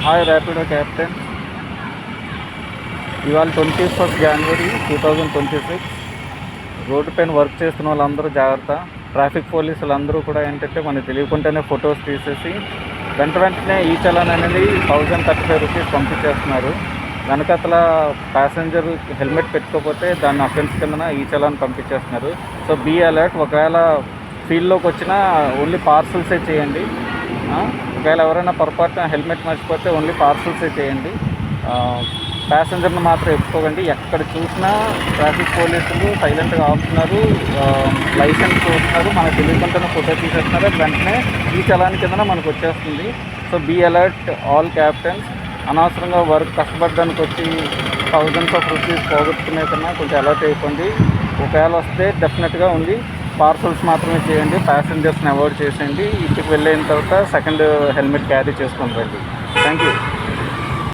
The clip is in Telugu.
Hi Rapido captain. ఇవాళ 21 జనవరి 2026. రోడ్డు పైన వర్క్ చేస్తున్న వాళ్ళందరూ జాగ్రత్త. ట్రాఫిక్ పోలీసులు అందరూ కూడా ఏంటంటే మనకు తెలియకుండానే ఫొటోస్ తీసేసి వెంటనే ఈ చలాన్ అనేది 1035 రూపీస్ పంపించేస్తున్నారు. వెనకతల ప్యాసింజర్ హెల్మెట్ పెట్టుకోకపోతే దాన్ని అఫెన్స్ కిందన ఈ చలాన్ పంపించేస్తున్నారు. So be alert. ఒకవేళ ఫీల్డ్లోకి వచ్చినా ఓన్లీ పార్సల్సే చేయండి. ఒకవేళ ఎవరైనా పొరపాటున హెల్మెట్ మర్చిపోతే ఓన్లీ పార్సల్సే చేయండి. ప్యాసింజర్ని మాత్రం ఎత్తుకోకండి. ఎక్కడ చూసినా ట్రాఫిక్ పోలీసులు సైలెంట్గా ఆపుతున్నారు, లైసెన్స్ చూస్తున్నారు, మనకు తెలియకుండానే ఫోటో తీసేస్తున్నారు. వెంటనే ఈ చలాన్ కింద మనకు వచ్చేస్తుంది. So be alert all captains. అనవసరంగా వర్క్ కష్టపడడానికి వచ్చి థౌజండ్స్ ఆఫ్ రూపీస్ పోగొట్టుకునే కన్నా కొంచెం అలర్ట్ అయిపోండి. ఒకవేళ వస్తే డెఫినెట్గా ఉంది పార్సల్స్ మాత్రమే చేయండి. ప్యాసింజర్స్ని అవాయిడ్ చేసేయండి. ఇంటికి వెళ్ళిన తర్వాత సెకండ్ హెల్మెట్ క్యారీ చేసుకొని రండి. Thank you.